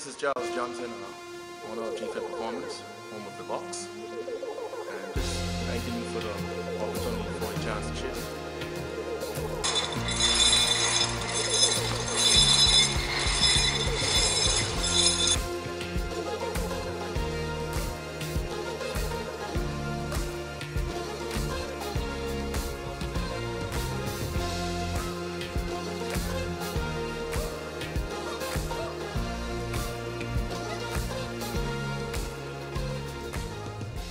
This is Charles Johnson, owner of GFit Performance, home of the box, and just thanking you for the opportunity for a chance to share.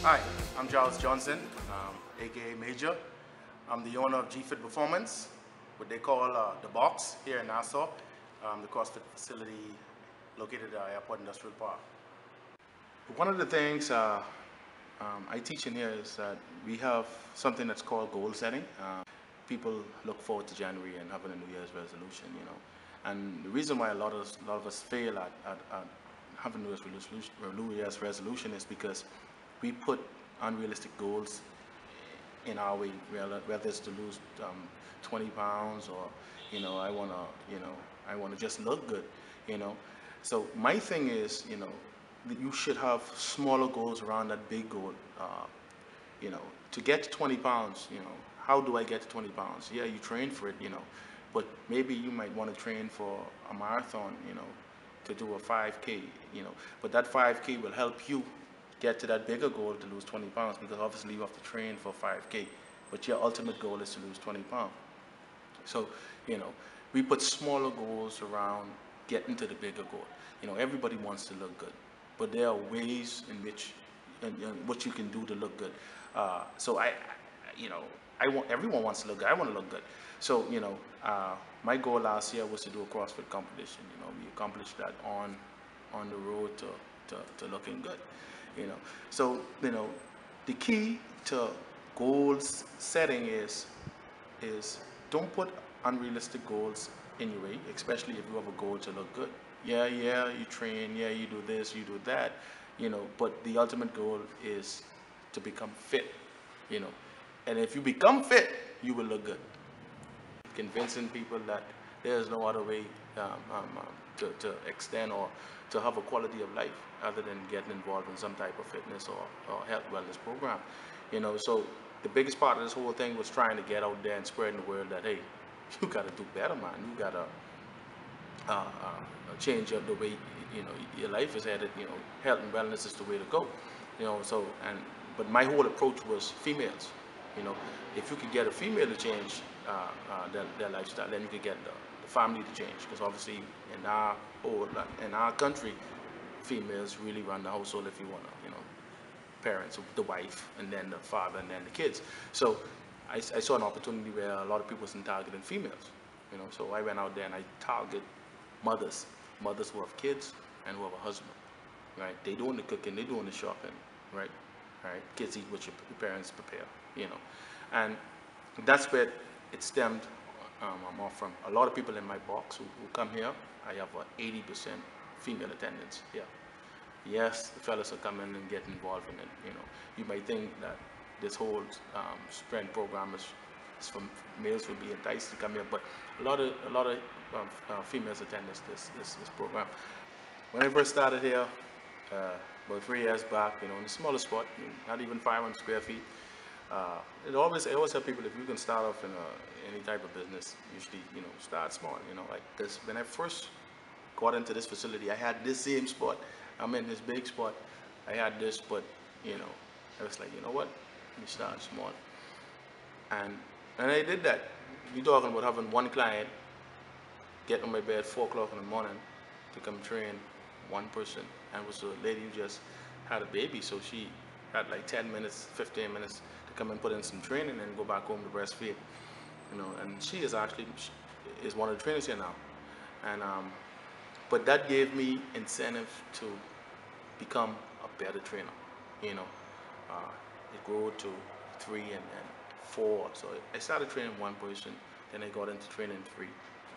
Hi, I'm Charles Johnson, aka Major. I'm the owner of GFit Performance, what they call the box here in Nassau, the CrossFit facility located at Airport Industrial Park. One of the things I teach in here is that we have something that's called goal setting. People look forward to January and having a New Year's resolution, you know. And the reason why a lot of us fail at having a New Year's resolution is because we put unrealistic goals in our way, whether it's to lose 20 pounds or, you know, I wanna just look good, you know. So my thing is, you know, that you should have smaller goals around that big goal. You know, to get to 20 pounds, you know, how do I get to 20 pounds? Yeah, you train for it, you know, but maybe you might want to train for a marathon, you know, to do a 5K, you know, but that 5K will help you get to that bigger goal to lose 20 pounds, because obviously you have to train for 5K, but your ultimate goal is to lose 20 pounds. So, you know, we put smaller goals around getting to the bigger goal. You know, everybody wants to look good, but there are ways in which what you can do to look good. So you know, everyone wants to look good. I want to look good. So, you know, my goal last year was to do a CrossFit competition. You know, we accomplished that on the road to looking good. You know, so, you know, the key to goals setting is don't put unrealistic goals in your way, especially if you have a goal to look good. Yeah, you train, yeah, you do this, you do that, you know, but the ultimate goal is to become fit, you know. And if you become fit, you will look good. Convincing people that there's no other way to extend or to have a quality of life other than getting involved in some type of fitness or health wellness program, you know. So the biggest part of this whole thing was trying to get out there and spreading the word that, hey, you got to do better, man. You got to change up the way, you know, your life is headed. You know, health and wellness is the way to go, you know. So, but my whole approach was females. You know, if you could get a female to change their lifestyle, then you could get the family to change. Because obviously, in our country, females really run the household. If you want to, you know, parents, the wife, and then the father, and then the kids. So I saw an opportunity where a lot of people wasn't targeting females. You know, so I went out there and I target mothers who have kids and who have a husband. Right? They doing the cooking, they doing the shopping. Right? Right? Kids eat what your parents prepare. You know, and that's where it stemmed off from. A lot of people in my box who come here, I have 80% female attendance here. Yes, the fellas are coming and get involved in it. You know, you might think that this whole strength program is for males who be enticed to come here, but a lot of females attend this program. When I first started here, about 3 years back, you know, in a smaller spot, not even 500 square feet. I always tell people, if you can start off in any type of business, usually, you know, start small. You know, like this. When I first got into this facility, I had this same spot. I'm in this big spot. I had this, but, you know, I was like, you know what? Let me start small. And I did that. You're talking about having one client get on my bed at 4 o'clock in the morning to come train one person, and it was a lady who just had a baby, so she had like 10 minutes, 15 minutes to come and put in some training and go back home to breastfeed, you know. And she is one of the trainers here now, and but that gave me incentive to become a better trainer, you know. It grew to 3 and 4, so I started training one person, then I got into training 3.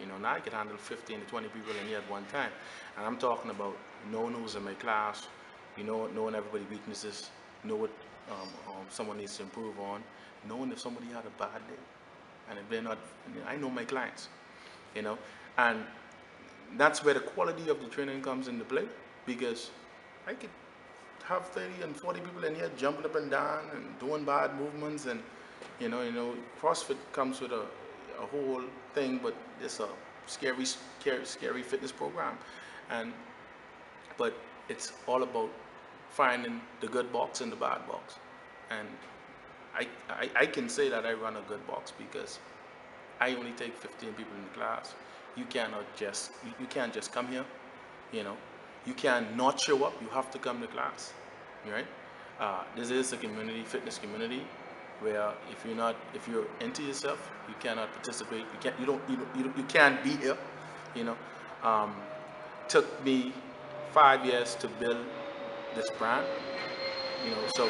You know, now I can handle 15 to 20 people in here at one time, and I'm talking about knowing who's in my class, you know, knowing everybody's weaknesses, know what someone needs to improve on, knowing if somebody had a bad day, and if they're not, I know my clients, you know. And that's where the quality of the training comes into play, because I could have 30 and 40 people in here jumping up and down and doing bad movements, and CrossFit comes with a whole thing, but it's a scary fitness program, and but it's all about finding the good box and the bad box, and I can say that I run a good box because I only take 15 people in the class. You can't just come here, you know. You can not show up. You have to come to class, right? This is a fitness community, where if you're into yourself, you cannot participate. You can't be here, you know. Um, Took me 5 years to build this brand, so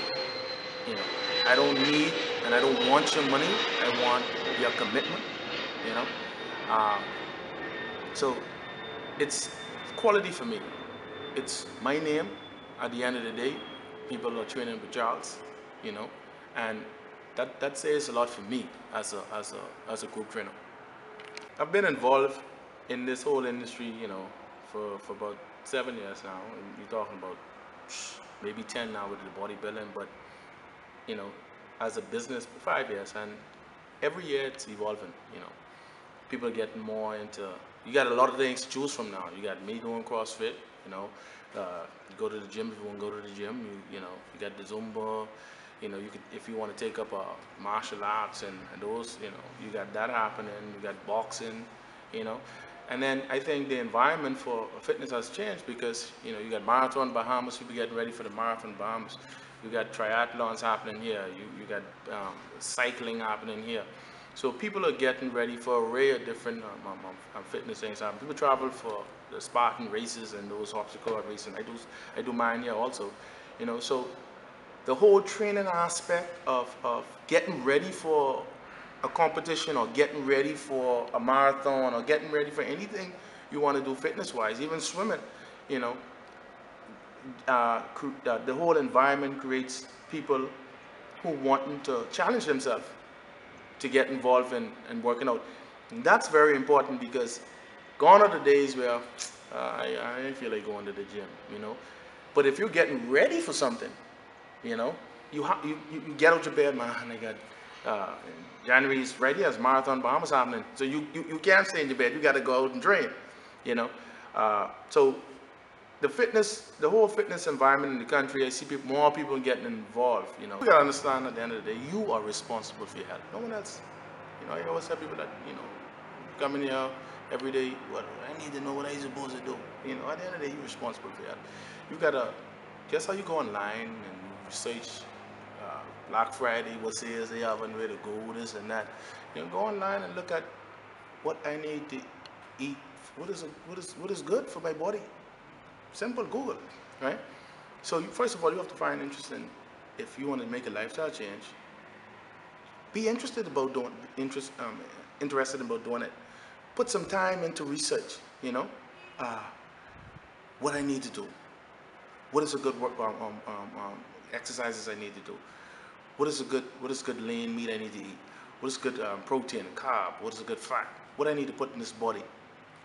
you know, I don't need and I don't want your money. I want your commitment, you know. Um, so it's quality for me. It's my name. At the end of the day, people are training with Charles, you know, and that says a lot for me as a group trainer. I've been involved in this whole industry, for about 7 years now. And you're talking about maybe 10 now with the bodybuilding, but as a business, 5 years, and every year it's evolving. People are getting more into. You got a lot of things to choose from now. You got me doing CrossFit. You go to the gym if you want to go to the gym. You got the Zumba. You could, if you want to take up martial arts and those, you got that happening. You got boxing, and then I think the environment for fitness has changed because you got marathon Bahamas. People getting ready for the marathon Bahamas. You got triathlons happening here. You got cycling happening here. So people are getting ready for an array of different fitness things. People travel for the Spartan races and those obstacle course racing. I do mine here also. So the whole training aspect of getting ready for a competition or getting ready for a marathon or getting ready for anything you want to do fitness-wise, even swimming, the whole environment creates people who want to challenge themselves to get involved in working out. And that's very important because gone are the days where I feel like going to the gym, But if you're getting ready for something, you get out your bed, man. I got January's right here, it's Marathon Bahamas happening. So you can't stay in your bed. You got to go out and train, So the whole fitness environment in the country, I see more people getting involved. You got to understand at the end of the day, you are responsible for your health. No one else. I always tell people that come in here every day. What I need to know what I'm supposed to do. At the end of the day, you're responsible for your health. You gotta guess how you go online and research Black Friday, what sales they have and where to go, this and that. Go online and look at what I need to eat. What is good for my body. Simple Google, right? So first of all, you have to find interest in, if you want to make a lifestyle change, be interested about interested about doing it. Put some time into research, what I need to do. What is a good work exercises I need to do? What is good lean meat I need to eat? What is good protein, carb? What is a good fat? What I need to put in this body?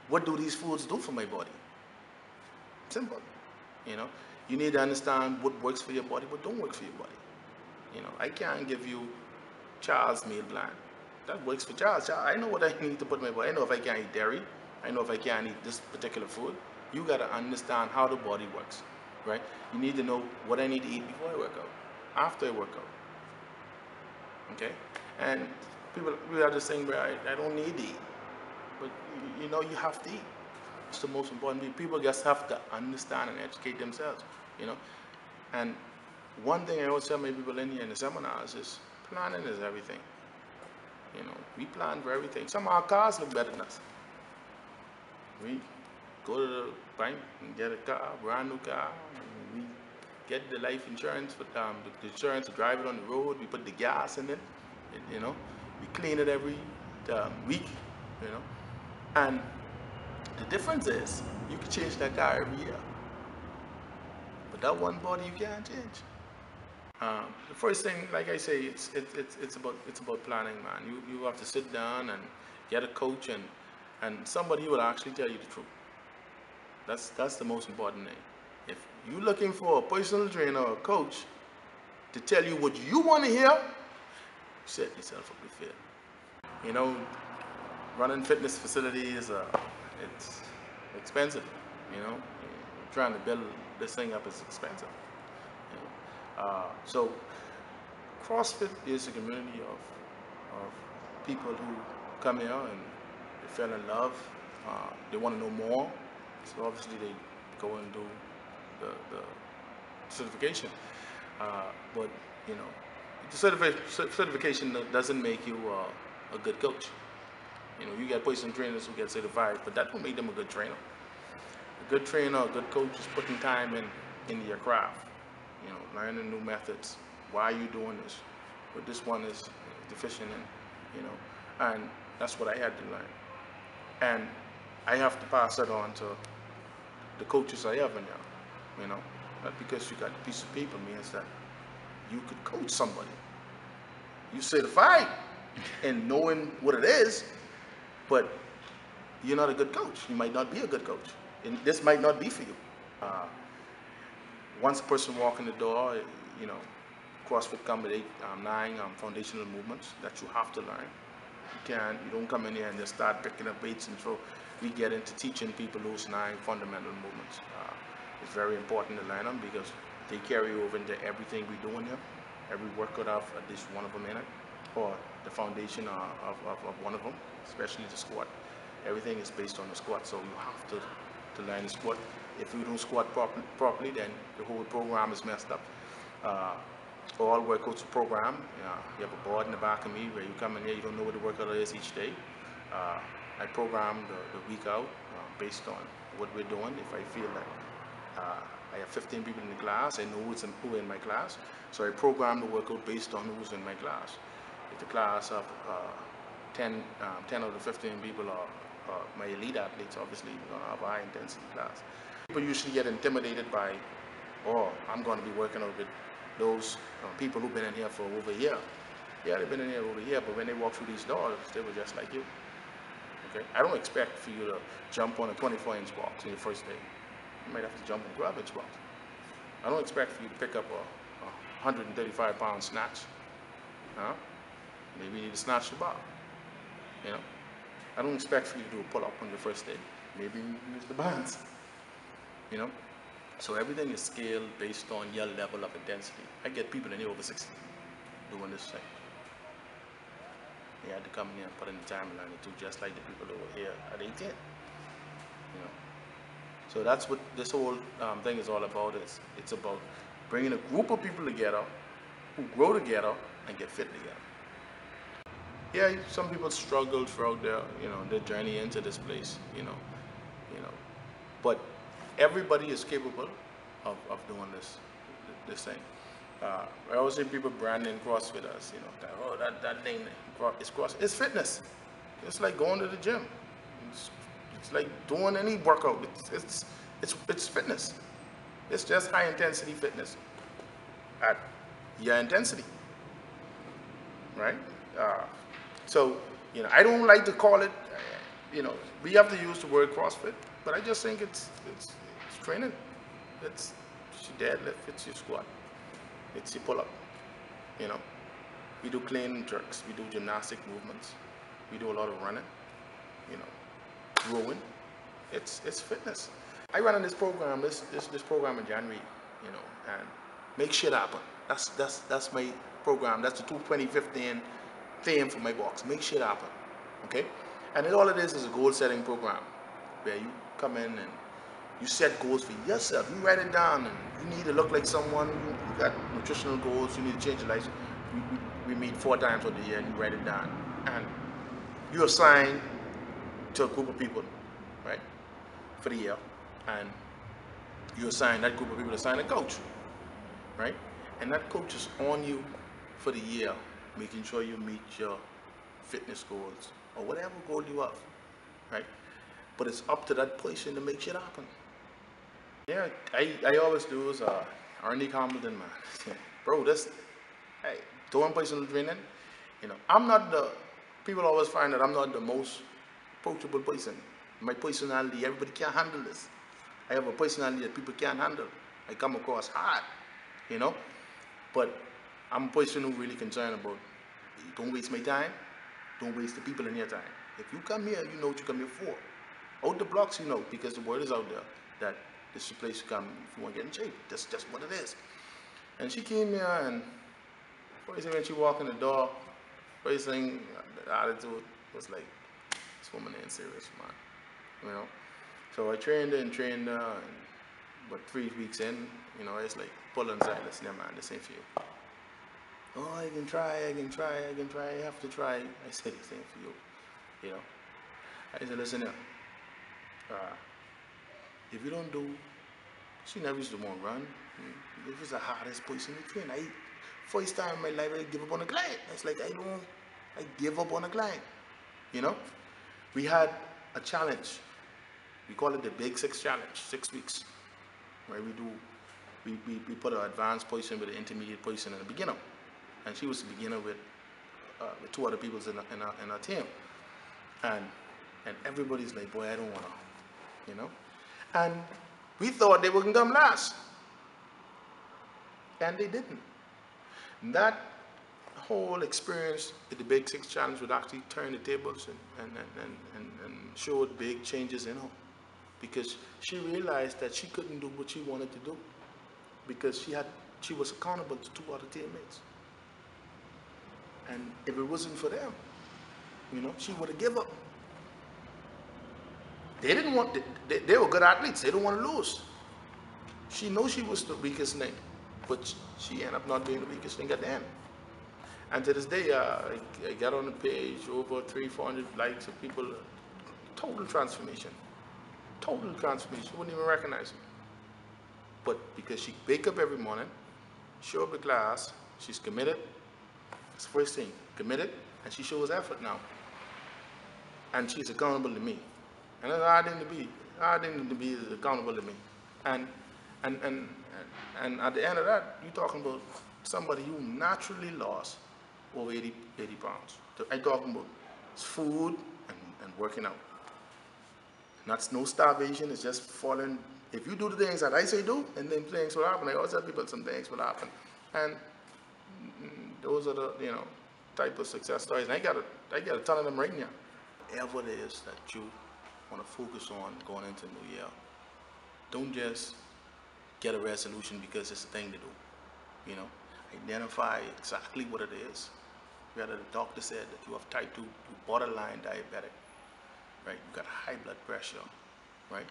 What do these foods do for my body? Simple. You need to understand what works for your body, what don't work for your body. I can't give you Charles meal plan. That works for Charles. I know what I need to put in my body. I know if I can't eat dairy. I know if I can't eat this particular food. You got to understand how the body works, right? You need to know what I need to eat before I work out, after I work out. Okay? And people are just saying, "Well, I don't need to eat." But you have to eat. It's the most important thing. People just have to understand and educate themselves, And one thing I always tell my people in here in the seminars is planning is everything. We plan for everything. Some of our cars look better than us. We go to the bank and get a car, brand new car. We get the life insurance for the insurance to drive it on the road. We put the gas in it. We clean it every week. And the difference is, you can change that car every year, but that one body you can't change. The first thing, like I say, it's about planning, man. You have to sit down and get a coach and somebody who will actually tell you the truth. That's the most important thing. If you're looking for a personal trainer or a coach to tell you what you want to hear, set yourself up to fail. You know, running fitness facilities, it's expensive. You know, trying to build this thing up is expensive. You know? So CrossFit is a community of people who come here and they fell in love. They want to know more, so obviously they go and do the certification. But you know, the certification doesn't make you a good coach. You know, you get personal trainers who get certified, but that will make them a good trainer. A good trainer, a good coach is putting time into your craft. You know, learning new methods. Why are you doing this? But this one is deficient in, you know, and that's what I had to learn. And I have to pass it on to the coaches I have in there. You know, not because you got a piece of paper means that you could coach somebody. You certified in knowing what it is, but you're not a good coach. You might not be a good coach. And this might not be for you. Once a person walks in the door, you know, CrossFit come with 9 foundational movements that you have to learn. You don't come in here and just start picking up weights and throw. We get into teaching people those 9 fundamental movements. It's very important to learn them because they carry over into everything we do in here. Every workout have at least one of them in it, or the foundation of one of them, especially the squat. Everything is based on the squat, so you have to learn the squat. If you don't squat properly, then the whole program is messed up. All workouts are programmed. You have a board in the back of me where you come in here, you don't know what the workout is each day. I program the week out based on what we're doing. If I feel like I have 15 people in the class, I know who in my class, so I program the workout based on who's in my class. If the class of 10 out of 15 people are my elite athletes, obviously we're going to have a high intensity class. People usually get intimidated by, oh, I'm going to be working out with those people who've been in here for over a year. Yeah, they've been in here over a year, but when they walk through these doors, they were just like you. Okay? I don't expect for you to jump on a 24-inch box on your first day. You might have to jump on a 12-inch box. I don't expect for you to pick up a 135-pound snatch. Maybe you need to snatch the bar. You know? I don't expect for you to do a pull-up on your first day. Maybe you use the bands. You know? So everything is scaled based on your level of intensity. I get people in here over 60 doing this thing. They had to come in here and put in the time and learn it too, just like the people over here at 18. You know? So that's what this whole thing is all about. It's about bringing a group of people together who grow together and get fit together. Yeah, some people struggle throughout their journey into this place, you know. But everybody is capable of doing this thing. I always see people branding CrossFit as, you know, oh, that thing is CrossFit. It's fitness. It's like going to the gym. It's like doing any workout. It's fitness. It's just high intensity fitness at your intensity, right? So, you know, I don't like to call it, you know, we have to use the word CrossFit, but I just think it's training. It's your deadlift, it's your squat, it's your pull-up, you know. We do clean jerks, we do gymnastic movements, we do a lot of running, you know, rowing. It's fitness. I ran in this program, this program in January, you know, and make shit happen. That's my program. That's the 2015 theme for my box. Make shit happen, okay? And all it is a goal-setting program where you come in and you set goals for yourself. You write it down, and you need to look like someone. You got nutritional goals. You need to change your life. We meet 4 times of the year, and you write it down, and you assign to a group of people, right, for the year, and you assign that group of people to assign a coach, right, and that coach is on you for the year, making sure you meet your fitness goals or whatever goal you have, right? But it's up to that person to make shit happen. Yeah, I always do is Ernie Hamilton, man. Bro, hey, doing personal training, you know, people always find that I'm not the most approachable person. My personality, everybody can't handle this. I have a personality that people can't handle. I come across hard, you know. But I'm a person who really concerned about, don't waste my time, don't waste the people in your time. If you come here, you know what you come here for. Out the blocks, you know, because the word is out there that this is a place to come if you want to get in shape. That's just what it is. And she came here, and first thing when she walked in the door, first thing, the attitude was like, this woman ain't serious, man. You know? So I trained her, and but 3 weeks in, you know, it's like, pull on side, listen, man, this ain't for you. Oh, I can try, I have to try. I said, this ain't for you, you know. I said, listen here, if you don't do, she never used to want to run. This was the hardest person to train. First time in my life, I give up on a client. It's like, I give up on a client, you know. We had a challenge. We call it the Big 6 Challenge, 6 weeks, where we put an advanced person with an intermediate person and a beginner. And she was the beginner with 2 other people in our team. And everybody's like, boy, I don't want to, you know. And we thought they were going to come last. And they didn't. And that whole experience with the Big 6 Challenge would actually turn the tables and showed big changes in her. Because she realized that she couldn't do what she wanted to do. Because she was accountable to 2 other teammates. And if it wasn't for them, you know, she would have given up. They didn't want, they were good athletes. They didn't want to lose. She knows she was the weakest link, but she ended up not being the weakest link at the end. And to this day, I got on the page, over 300-400 likes of people, total transformation. Total transformation. You wouldn't even recognize her. But because she wake up every morning, show up to class, she's committed. That's the first thing, committed, and she shows effort now. And she's accountable to me. And that's hard thing to be. Hard thing to be is accountable to me. And at the end of that, you're talking about somebody who naturally lost over 80 pounds. I'm talking about food and working out. And that's no starvation, it's just following. If you do the things that I say do, and then things will happen. I always tell people some things will happen. And those are the, you know, type of success stories. And I got a ton of them right now. Whatever it is that you want to focus on going into the new year, don't just get a resolution because it's a thing to do. You know, identify exactly what it is. Whether the doctor said that you have type 2, you borderline diabetic, right? You got high blood pressure, right?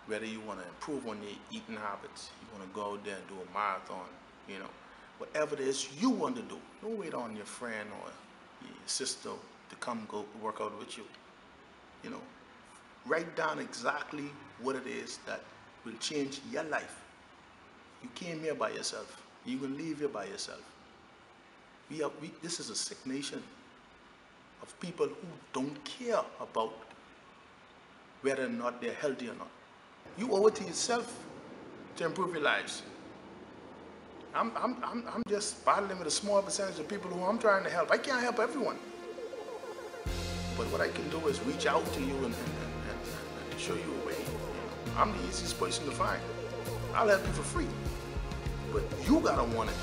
Whether you want to improve on your eating habits, you want to go out there and do a marathon, you know, whatever it is you want to do, don't wait on your friend or your sister to come go work out with you. You know, write down exactly what it is that will change your life. You came here by yourself. You can leave here by yourself. This is a sick nation of people who don't care about whether or not they're healthy or not. You owe it to yourself to improve your lives. I'm just battling with a small percentage of people who I'm trying to help. I can't help everyone. But what I can do is reach out to you and show you a way. I'm the easiest person to find. I'll help you for free. But you gotta want it.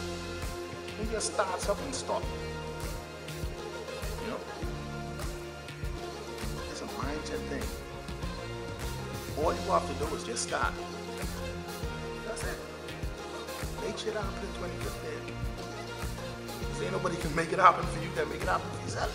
Don't just start something and stop. You know? It's a mindset thing. All you have to do is just start. That's it. Make shit happen in 2015. If ain't nobody can make it happen for you, then make it happen for yourself.